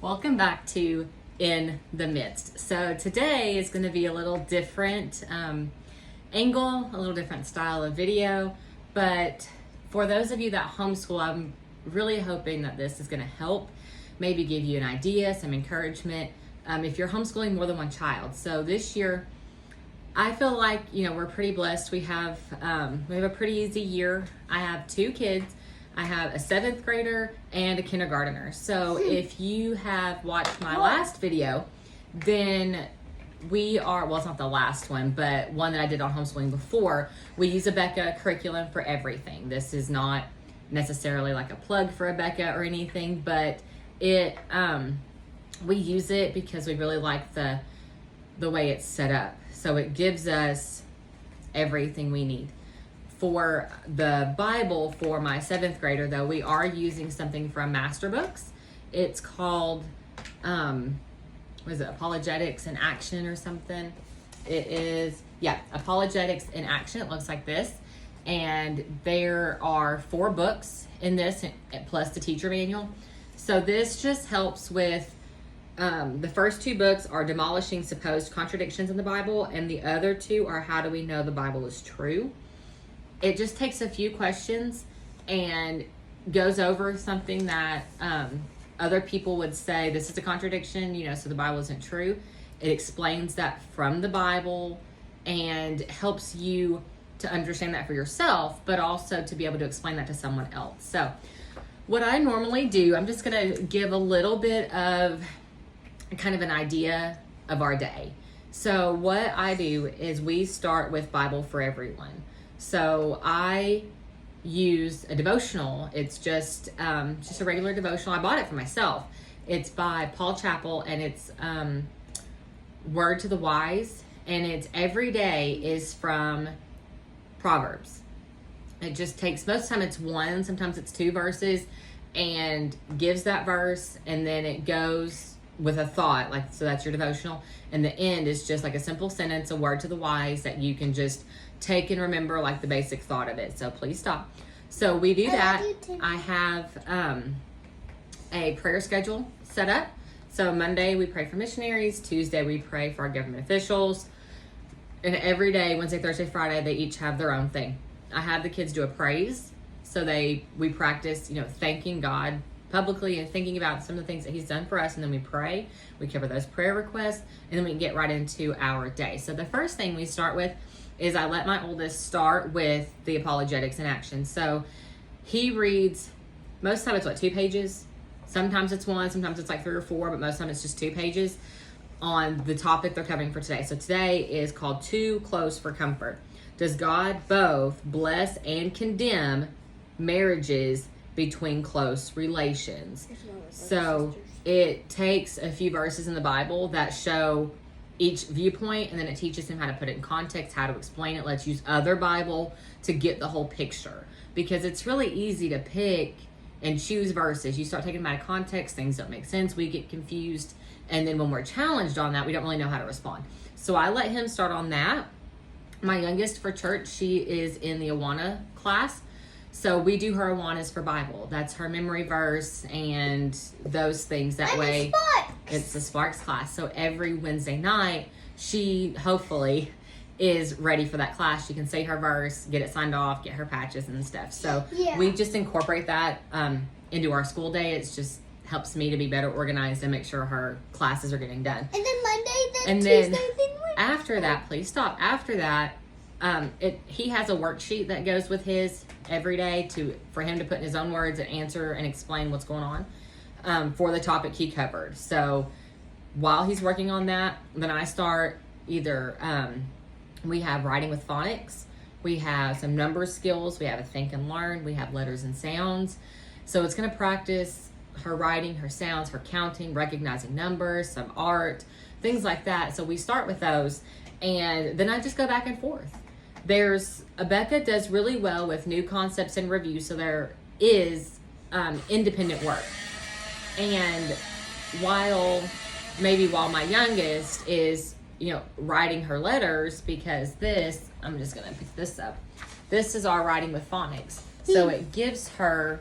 Welcome back to In the Midst. So today is going to be a little different angle, a little different style of video, but for those of you that homeschool, I'm really hoping that this is going to help, maybe give you an idea, some encouragement, if you're homeschooling more than one child. So this year, I feel like, we're pretty blessed. We have a pretty easy year. I have two kids. I have a 7th grader and a kindergartner. So if you have watched my last video, then we are, well, it's not the last one, but one that I did on homeschooling before. We use a Becca curriculum for everything. This is not necessarily like a plug for a Becca or anything, but we use it because we really like the way it's set up. So it gives us everything we need. For the Bible, for my 7th grader, though, we are using something from Master Books. It's called, Apologetics in Action or something? It is, Apologetics in Action. It looks like this. And there are 4 books in this, plus the teacher manual. So this just helps with, the first 2 books are Demolishing Supposed Contradictions in the Bible, and the other 2 are How Do We Know the Bible is True? It just takes a few questions and goes over something that other people would say, this is a contradiction, so the Bible isn't true. It explains that from the Bible and helps you to understand that for yourself, but also to be able to explain that to someone else. So what I normally do, I'm just going to give a little bit of kind of an idea of our day. So what I do is we start with Bible for Everyone. So I use a devotional. It's just a regular devotional. I bought it for myself. It's by Paul Chappell, and it's Word to the Wise, and it's every day is from Proverbs. It just takes, most of the time it's 1, sometimes it's 2 verses, and gives that verse, and then it goes with a thought, so that's your devotional, and the end is just like a simple sentence, a word to the wise that you can just take and remember the basic thought of it. So please stop. So we do that. I have a prayer schedule set up. So Monday we pray for missionaries, Tuesday we pray for our government officials, and every day, Wednesday, Thursday, Friday, they each have their own thing. I have the kids do a praise, so we practice thanking God publicly and thinking about some of the things that he's done for us, and then we pray. We cover those prayer requests, and then we get right into our day. So the first thing we start with is I let my oldest start with the Apologetics in Action. So he reads, most of the time it's 2 pages? Sometimes it's 1, sometimes it's 3 or 4, but most of the time it's just 2 pages on the topic they're covering for today. So today is called Too Close for Comfort. Does God both bless and condemn marriages between close relations? So it takes a few verses in the Bible that show each viewpoint, and then it teaches him how to put it in context, how to explain it. Let's use other Bible to get the whole picture, because it's really easy to pick and choose verses. You start taking them out of context, things don't make sense, we get confused, and then when we're challenged on that, we don't really know how to respond. So I let him start on that. My youngest for church, she is in the Awana class. So we do her Awanas for Bible. That's her memory verse and those things. That way, it's the Sparks class. So every Wednesday night, she hopefully is ready for that class. She can say her verse, get it signed off, get her patches and stuff. So we just incorporate that into our school day. It just helps me to be better organized and make sure her classes are getting done. And then Monday, then and Tuesday, then Wednesday. After that, please stop. After that, he has a worksheet that goes with his every day for him to put in his own words and answer and explain what's going on for the topic he covered. So while he's working on that, then I start either we have writing with phonics, we have some number skills, we have a think and learn, we have letters and sounds. So it's going to practice her writing, her sounds, her counting, recognizing numbers, some art, things like that. So we start with those, and then I just go back and forth. Becca does really well with new concepts and review, so there is independent work. And while my youngest is, writing her letters, because I'm just going to pick this up. This is our writing with phonics. So it gives her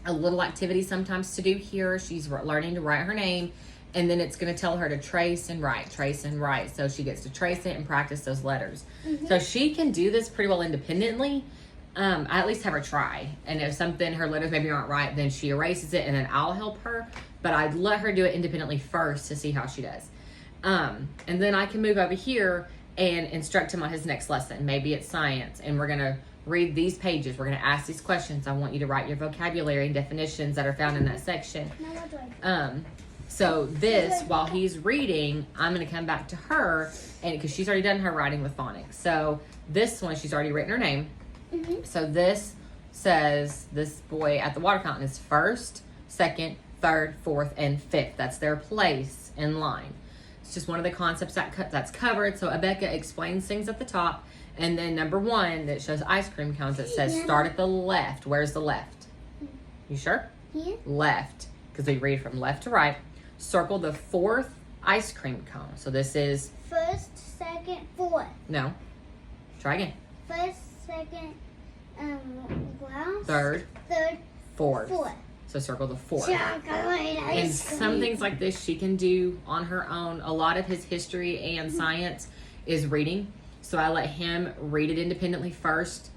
a little activity sometimes to do here. She's learning to write her name, and then it's going to tell her to trace and write. So she gets to trace it and practice those letters. So she can do this pretty well independently. I at least have her try. And if her letters maybe aren't right, then she erases it and then I'll help her. But I'd let her do it independently first to see how she does. And then I can move over here and instruct him on his next lesson. Maybe it's science, and we're going to read these pages. We're going to ask these questions. I want you to write your vocabulary and definitions that are found in that section. So this, while he's reading, I'm going to come back to her, and because she's already done her writing with phonics. So this one, she's already written her name. So this says this boy at the water fountain is first, second, third, fourth, and fifth. That's their place in line. It's just one of the concepts that's covered. So Abeka explains things at the top. And then number 1 that shows ice cream cones, it says start at the left. Where's the left? You sure? Yeah. Left, because we read from left to right. Circle the 4th ice cream cone. So this is first, second, fourth. No. Try again. First, second, last. Third, fourth. So circle the 4th. And some things like this she can do on her own. A lot of his history and science is reading. So I let him read it independently first.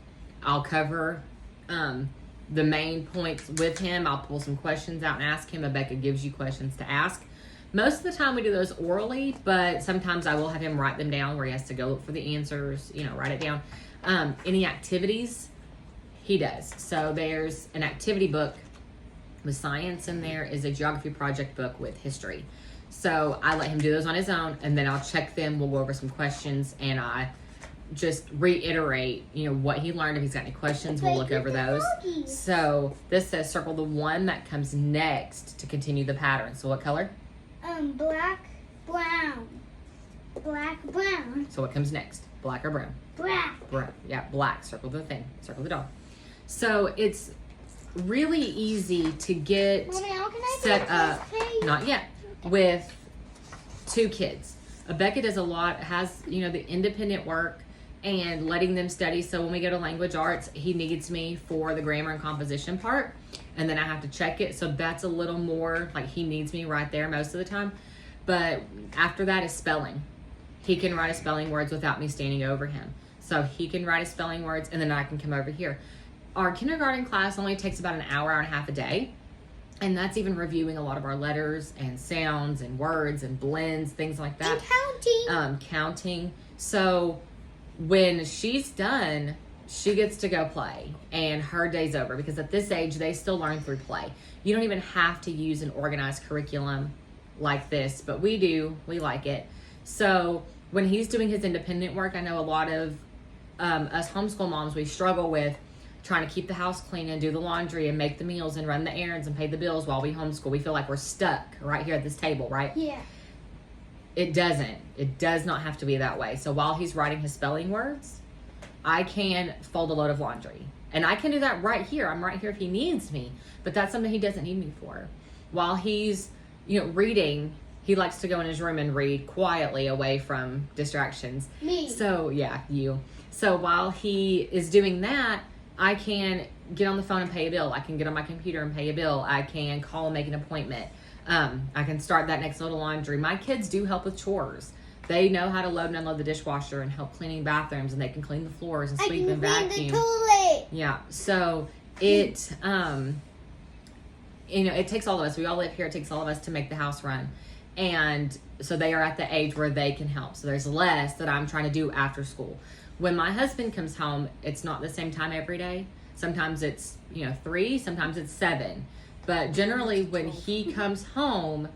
I'll cover the main points with him. I'll pull some questions out and ask him. Abeka gives you questions to ask. Most of the time we do those orally, but sometimes I will have him write them down where he has to go look for the answers, write it down. Any activities, he does. So there's an activity book with science in there, is a geography project book with history. So I let him do those on his own, and then I'll check them. We'll go over some questions, and I just reiterate, what he learned. If he's got any questions, we'll look over those. So this says circle the one that comes next to continue the pattern. So what color? Black, brown. Black, brown. So what comes next? Black or brown? Black. Brown. Yeah, black. Circle the thing. Circle the dog. So it's really easy to get Mommy, how can I set put up, this page? not yet, with 2 kids. Abeka does a lot, has, the independent work and letting them study. So when we go to language arts, he needs me for the grammar and composition part, and then I have to check it. So that's a little more like he needs me right there most of the time. But after that is spelling. He can write his spelling words without me standing over him. So he can write his spelling words, and then I can come over here. Our kindergarten class only takes about an hour and a half a day. And that's even reviewing a lot of our letters and sounds and words and blends, things like that. And Counting. So when she's done, she gets to go play, and her day's over, because at this age, they still learn through play. You don't even have to use an organized curriculum like this, but we do. We like it. So when he's doing his independent work, I know a lot of us homeschool moms, we struggle with trying to keep the house clean and do the laundry and make the meals and run the errands and pay the bills while we homeschool. We feel like we're stuck right here at this table, right? Yeah. It doesn't. It does not have to be that way. So while he's writing his spelling words, I can fold a load of laundry. And I can do that right here. I'm right here if he needs me. But that's something he doesn't need me for. While he's, reading, he likes to go in his room and read quietly away from distractions. Me. So, yeah, you. So while he is doing that, I can get on the phone and pay a bill. I can get on my computer and pay a bill. I can call and make an appointment. I can start that next load of laundry. My kids do help with chores. They know how to load and unload the dishwasher and help cleaning bathrooms, and they can clean the floors and sweep and vacuum. I can clean the toilet. Yeah. So it, it takes all of us. We all live here. It takes all of us to make the house run. And so they are at the age where they can help. So there's less that I'm trying to do after school. When my husband comes home, it's not the same time every day. Sometimes it's, 3, sometimes it's 7. But generally when he comes home,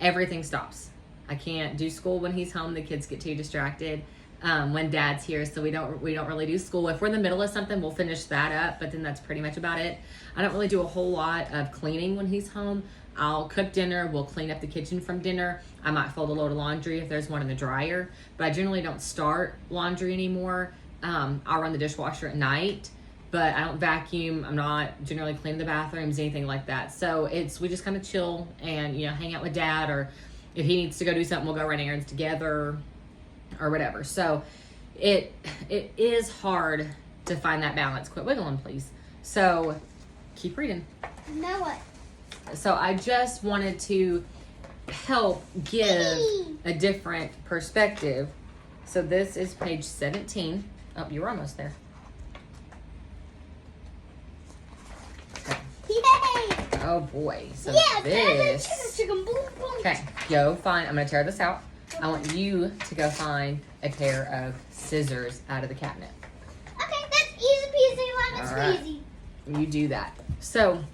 everything stops. I can't do school when he's home. The kids get too distracted when Dad's here, so we don't really do school. If we're in the middle of something, we'll finish that up, but then that's pretty much about it. I don't really do a whole lot of cleaning when he's home. I'll cook dinner. We'll clean up the kitchen from dinner. I might fold a load of laundry if there's one in the dryer, but I generally don't start laundry anymore. I'll run the dishwasher at night, but I don't vacuum. I'm not generally cleaning the bathrooms, anything like that. So we just kind of chill and, hang out with Dad, or if he needs to go do something, we'll go run errands together or whatever. So it is hard to find that balance. Quit wiggling, please. So keep reading. Now what? So I just wanted to help give a different perspective. So this is page 17. Oh, you're almost there. Okay. Yay! Oh boy. So Yeah, this. chicken, boom, boom. Okay, go find. I'm gonna tear this out. I want you to go find a pair of scissors out of the cabinet. Okay, that's easy peasy, lemon All right. squeezy. You do that. So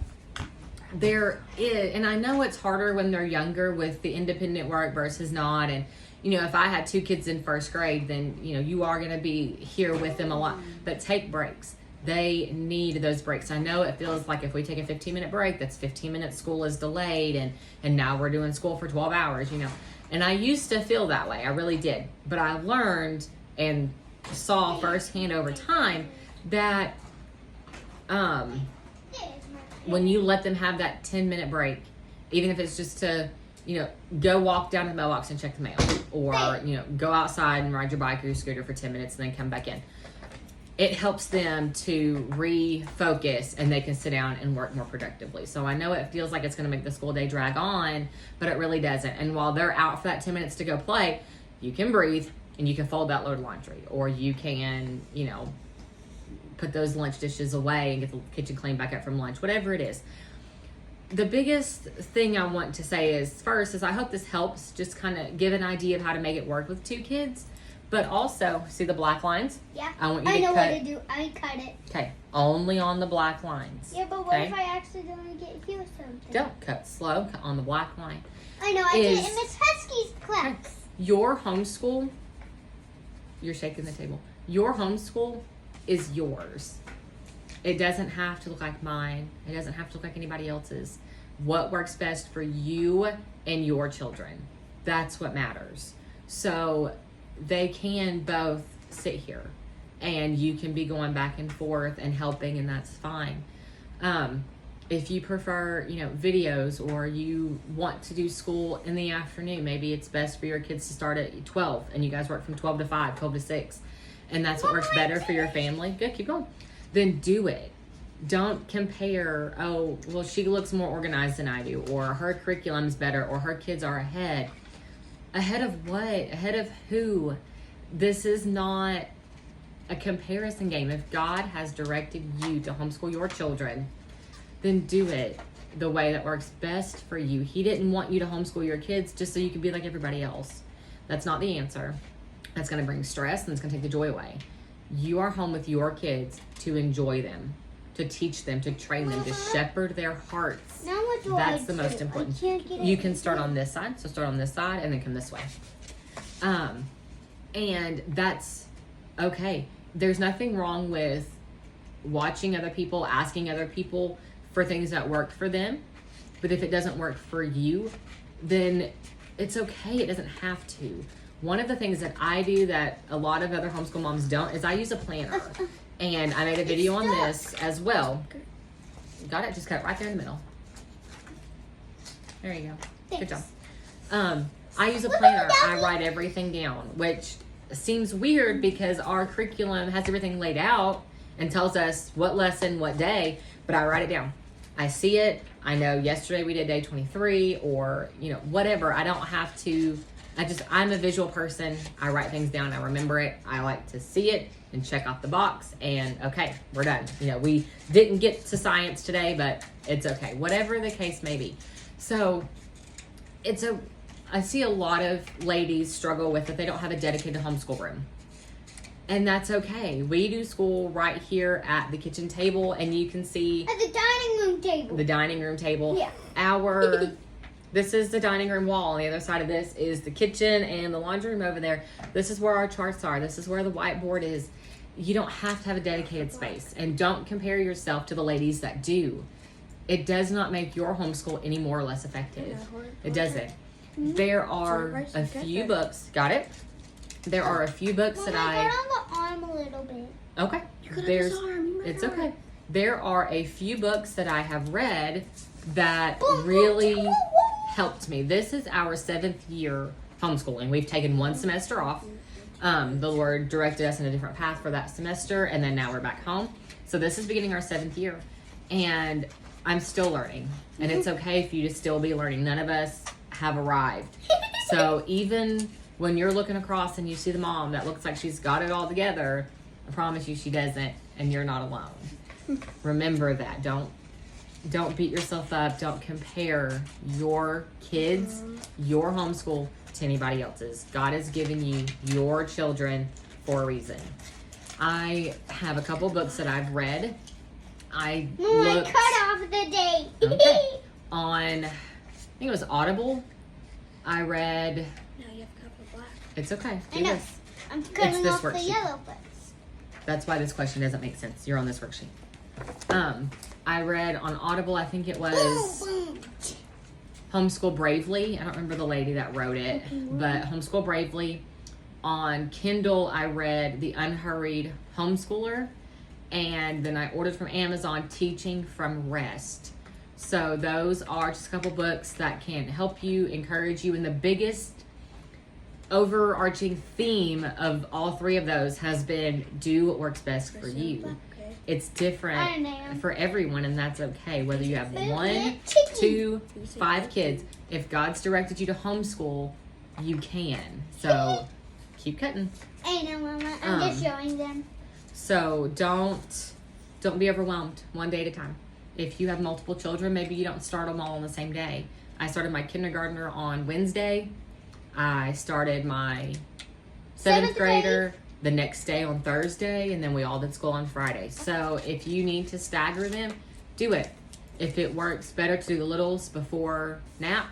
there is, and I know it's harder when they're younger with the independent work versus not. And you know, if I had 2 kids in 1st grade, then you know you are going to be here with them a lot. But take breaks. They need those breaks. I know it feels like if we take a 15-minute break, that's 15 minutes. School is delayed, and now we're doing school for 12 hours. You know, and I used to feel that way. I really did. But I learned and saw firsthand over time that when you let them have that 10-minute break, even if it's just to, you know, go walk down to the mailbox and check the mail, or, you know, go outside and ride your bike or your scooter for 10 minutes and then come back in. It helps them to refocus and they can sit down and work more productively. So I know it feels like it's going to make the school day drag on, but it really doesn't. And while they're out for that 10 minutes to go play, you can breathe and you can fold that load of laundry, or you can, you know, put those lunch dishes away and get the kitchen cleaned back up from lunch, whatever it is. The biggest thing I want to say is, first, is I hope this helps just kind of give an idea of how to make it work with 2 kids. But also, see the black lines? Yeah. I want you to know cut. what to do. I cut it. Okay, only on the black lines. Yeah, but what okay? if I accidentally get you something? Don't cut slow, cut on the black line. I know, I did in Miss Husky's class. Your homeschool, you're shaking the table. Your homeschool is yours. It doesn't have to look like mine. It doesn't have to look like anybody else's. What works best for you and your children. That's what matters. So they can both sit here and you can be going back and forth and helping, and that's fine. If you prefer, you know, videos, or you want to do school in the afternoon, maybe it's best for your kids to start at 12 and you guys work from 12 to 5, 12 to 6. And that's what works better for your family. Good, keep going. Then do it. Don't compare, oh, well, she looks more organized than I do, or her curriculum's better, or her kids are ahead. Ahead of what? Ahead of who? This is not a comparison game. If God has directed you to homeschool your children, then do it the way that works best for you. He didn't want you to homeschool your kids just so you could be like everybody else. That's not the answer. That's going to bring stress and it's going to take the joy away. You are home with your kids to enjoy them, to teach them, to train them, to shepherd their hearts. Now what do That's I the do? most important. I can't get You it. can start on this side. So start on this side and then come this way. And that's okay. There's nothing wrong with watching other people, asking other people for things that work for them. But if it doesn't work for you, then it's okay. It doesn't have to. One of the things that I do that a lot of other homeschool moms don't is I use a planner. And I made a video on this as well. Got it? Just cut it right there in the middle. There you go. Good job. I use a planner. I write everything down, which seems weird because our curriculum has everything laid out and tells us what lesson, what day, but I write it down. I see it. I know yesterday we did day 23 or, you know, whatever. I don't have to, I'm a visual person. I write things down. I remember it. I like to see it and check off the box and okay, we're done. You know, we didn't get to science today, but it's okay. Whatever the case may be. So I see a lot of ladies struggle with that they don't have a dedicated homeschool room. And that's okay. We do school right here at the kitchen table, and you can see At the dining room table. the dining room table. Yeah. This is the dining room wall. On the other side of this is the kitchen and the laundry room over there. This is where our charts are. This is where the whiteboard is. You don't have to have a dedicated space. And don't compare yourself to the ladies that do. It does not make your homeschool any more or less effective. It doesn't. There are a few books. Got it? There are a few books that I got on the arm a little bit. Okay. It's okay. There are a few books that I have read that really helped me. This is our 7th year homeschooling. We've taken one semester off. The Lord directed us in a different path for that semester, and then now we're back home. So this is beginning our 7th year. And I'm still learning. And it's okay for you to still be learning. None of us have arrived. So even when you're looking across and you see the mom that looks like she's got it all together, I promise you she doesn't, and you're not alone. Remember that. Don't beat yourself up. Don't compare your kids, your homeschool, to anybody else's. God has given you your children for a reason. I have a couple books that I've read. I looked, cut off the date. okay, on, I think it was Audible. I read. No, you have to cover black. It's okay. I Do know. this. I'm cutting this off the worksheet. yellow books. That's why this question doesn't make sense. You're on this worksheet. I read on Audible, I think it was Homeschool Bravely. I don't remember the lady that wrote it, but Homeschool Bravely. On Kindle, I read The Unhurried Homeschooler, and then I ordered from Amazon Teaching from Rest. So those are just a couple books that can help you, encourage you, and the biggest overarching theme of all three of those has been do what works best for you. It's different for everyone, and that's okay. Whether you have 1, 2, 5 kids, if God's directed you to homeschool, you can. So keep cutting. I know, Mama. I'm just showing them. So don't be overwhelmed. One day at a time. If you have multiple children, maybe you don't start them all on the same day. I started my kindergartner on Wednesday. I started my 7th grader the next day on Thursday, and then we all did school on Friday. So if you need to stagger them, do it. If it works better to do the littles before nap,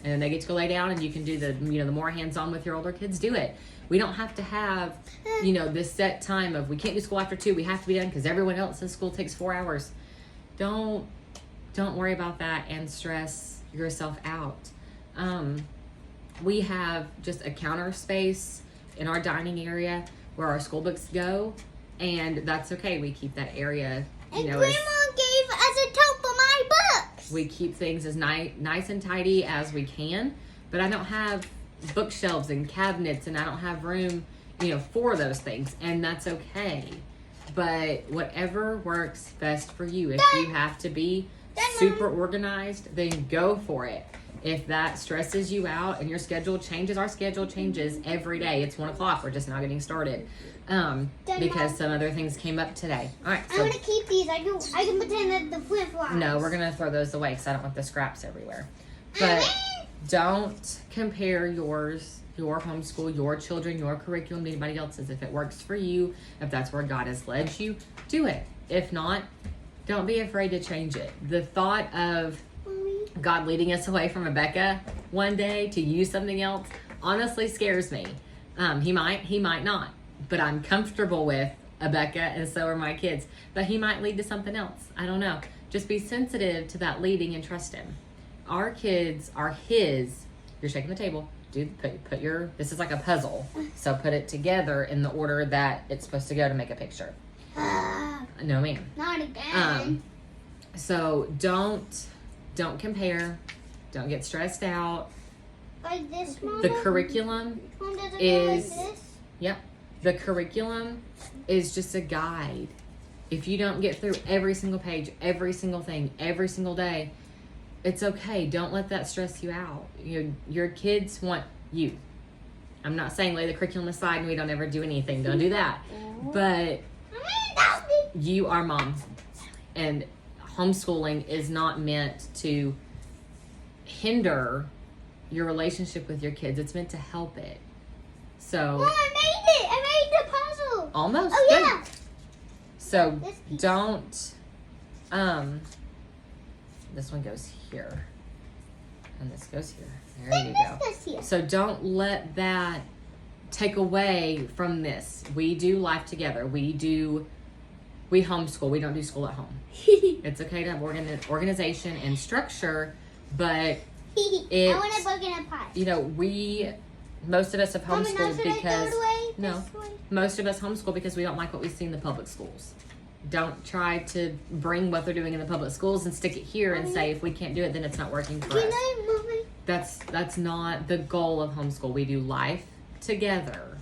and then they get to go lay down, and you can do the more hands-on with your older kids, do it. We don't have to have, this set time of we can't do school after 2. We have to be done because everyone else in school takes 4 hours. Don't worry about that and stress yourself out. We have just a counter space in our dining area where our school books go, and that's okay. We keep that area, And Grandma gave us a tote for my books. we keep things as nice and tidy as we can, but I don't have bookshelves and cabinets, and I don't have room, for those things, and that's okay. But whatever works best for you. If you have to be super organized, then go for it. If that stresses you out and your schedule changes, our schedule changes every day. It's 1 o'clock. We're just now getting started because some other things came up today. All right. I want to keep these. I can pretend that the flip flops. No, we're gonna throw those away because I don't want the scraps everywhere. But don't compare your homeschool, your children, your curriculum to anybody else's. If it works for you, if that's where God has led you, do it. If not, don't be afraid to change it. The thought of God leading us away from Rebecca one day to use something else honestly scares me. He might not, but I'm comfortable with Rebecca, and so are my kids. But he might lead to something else. I don't know. Just be sensitive to that leading and trust him. Our kids are his. You're shaking the table. Put your, this is like a puzzle. So put it together in the order that it's supposed to go to make a picture. No, ma'am. Not again. So don't compare. Don't get stressed out. Like this, Mama? The curriculum Mom, does it go is, like this? yep. The curriculum is just a guide. If you don't get through every single page, every single thing, every single day, it's okay. Don't let that stress you out. Your kids want you. I'm not saying lay the curriculum aside and we don't ever do anything. Don't do that. But you are mom. And homeschooling is not meant to hinder your relationship with your kids. It's meant to help it. So Mom, I made it. I made the puzzle. almost. Oh, Good. yeah. So This piece. don't, this one goes here. And this goes here. There you go. This here. So don't let that take away from this. We do life together. We homeschool. We don't do school at home. It's okay to have organization and structure, but I want a book and a pie. most of us have Mama, now homeschooled should I throw because it away? no, This way? most of us homeschool because we don't like what we see in the public schools. Don't try to bring what they're doing in the public schools and stick it here and say if we can't do it, then it's not working for Can us. I move it? That's not the goal of homeschool. We do life together,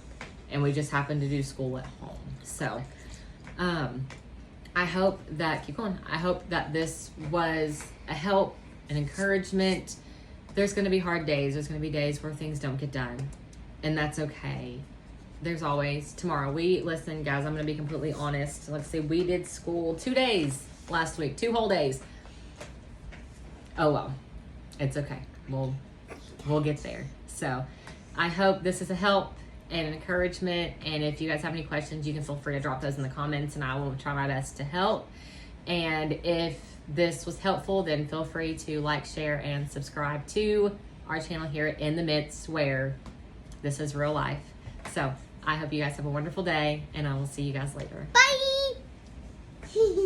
and we just happen to do school at home. So, I hope that, keep going. I hope that this was a help, an encouragement. There's going to be hard days. There's going to be days where things don't get done. And that's okay. There's always tomorrow. Listen, guys, I'm going to be completely honest. Let's say we did school 2 days last week, 2 whole days. Oh, well, it's okay. We'll get there. So I hope this is a help and an encouragement. And if you guys have any questions, you can feel free to drop those in the comments and I will try my best to help. And if this was helpful, then feel free to like, share, and subscribe to our channel here in the midst where this is real life. So I hope you guys have a wonderful day and I will see you guys later. Bye.